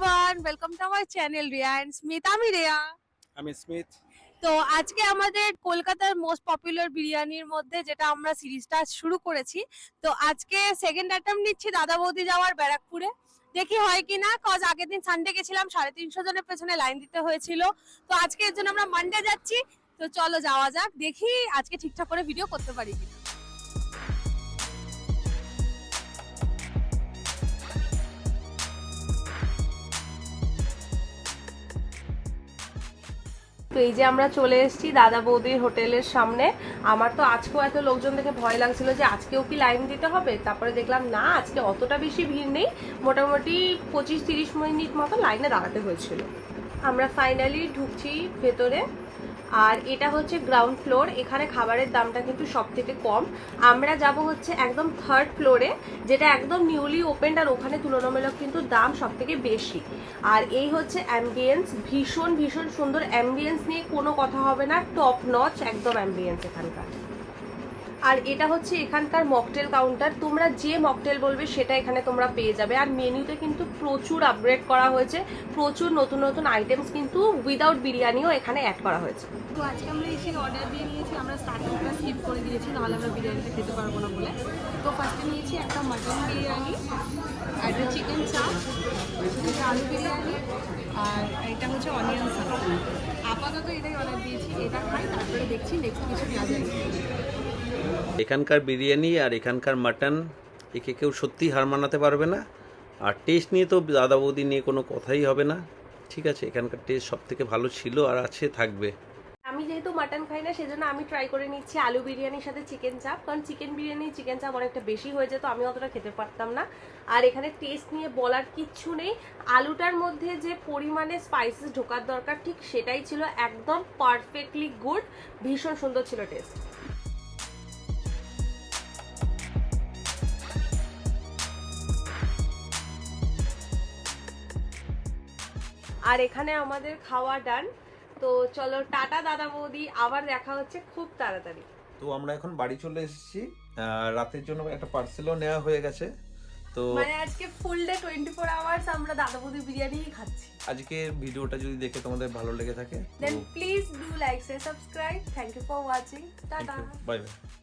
Everyone, welcome to our channel Riya and Smith. আমি রিয়া। আমি Smith. তো আজকে আমাদের কলকাতার মোস্ট পপুলার বিরিয়ানির মধ্যে যেটা আমরা সিরিজটা শুরু করেছি, তো আজকে সেকেন্ড অ্যাটেম্প নিচ্ছি দাদা বৌদি যাওয়ার ব্যারাকপুরে। দেখি হয় কিনা, কজ আগের দিন সানডে গেছিলাম, 350 জনের পেছনে লাইন দিতে হয়েছিল। তো আজকে এর জন্য আমরা মানডে যাচ্ছি। তো চলো যাওয়া যাক, দেখি আজকে ঠিকঠাক করে ভিডিও করতে পারি কিনা। তো এই যে আমরা চলে এসেছি দাদা বৌদির হোটেলের সামনে। আমার তো আজকেও এত লোকজন দেখে ভয় লাগছিল যে আজকেও কি লাইন দিতে হবে, তারপরে দেখলাম না, আজকে অতটা বেশি ভিড় নেই, মোটামুটি 25-30 মিনিট মতো লাইনে দাঁড়াতে হয়েছিল। আমরা ফাইনালি ঢুকছি ভেতরে, আর এটা হচ্ছে গ্রাউন্ড ফ্লোর। এখানে খাবারের দামটা কিন্তু সব থেকে কম। আমরা যাব হচ্ছে একদম থার্ড ফ্লোরে, যেটা একদম নিউলি ওপেন্ড, আর ওখানে তুলনামূলক কিন্তু দাম সব থেকে বেশি। আর এই হচ্ছে অ্যাম্বিয়েন্স, ভীষণ ভীষণ সুন্দর অ্যাম্বিয়েন্স, নিয়ে কোনো কথা হবে না, টপ নচ একদম অ্যাম্বিয়েন্স এখানকার। আর এটা হচ্ছে এখানকার মকটেল কাউন্টার, তোমরা যে মকটেল বলবে সেটা এখানে তোমরা পেয়ে যাবে। আর মেনুতে কিন্তু প্রচুর আপগ্রেড করা হয়েছে, প্রচুর নতুন নতুন আইটেমস কিন্তু উইদাউট বিরিয়ানিও এখানে অ্যাড করা হয়েছে। তো আজকে আমরা এসে অর্ডার দিয়ে নিয়েছি, আমরা স্টার্টিংটা স্কিপ করে দিয়েছি, নাহলে আমরা বিরিয়ানিটা খেতে পারবো না বলে। তো ফার্স্টে নিয়েছি একটা মাটন বিরিয়ানি, একটা চিকেন চাপ, একটা আলু বিরিয়ানি, আর এটা হচ্ছে অনিয়ন চাপ। আপাতত এটাই অর্ডার দিয়েছি, এটা খাই, তারপরে দেখছি নেক্সট কিছু নেওয়া যায়। এখানকার বিরিয়ানি আর এখানকার মাটন একে কেউ সত্যি হার মানাতে পারবে না। আর টেস্ট নিয়ে তো দাদা বৌদি নিয়ে কোনো কথাই হবে না। ঠিক আছে, এখানকার টেস্ট সব থেকে ভালো ছিল আর আছে, থাকবে। আমি যেহেতু মাটন খাই না, সেজন্য আমি ট্রাই করে নিচ্ছি আলু বিরিয়ানির সাথে চিকেন চাপ, কারণ চিকেন বিরিয়ানি চিকেন চাপ অনেকটা বেশি হয়ে যেত, আমি অতটা খেতে পারতাম না। আর এখানে টেস্ট নিয়ে বলার কিচ্ছু নেই, আলুটার মধ্যে যে পরিমাণে স্পাইসেস ঢোকার দরকার ঠিক সেটাই ছিল, একদম পারফেক্টলি গুড, ভীষণ সুন্দর ছিল টেস্ট। আর এখানে আমাদের খাওয়া ডান। তো চলো টাটা দাদা বৌদি, আবার দেখা হচ্ছে খুব তাড়াতাড়ি। তো আমরা এখন বাড়ি চলে এসেছি, রাতের জন্য একটা পার্সেলও নেওয়া হয়ে গেছে। তো মানে আজকে ফুল ডে 24 আওয়ার্স আমরা দাদা বৌদির বিরিয়ানিই খাচ্ছি। আজকের ভিডিওটা যদি দেখে তোমাদের ভালো লেগে থাকে, then please do like, share, subscribe. Thank you for watching. Tata, bye by.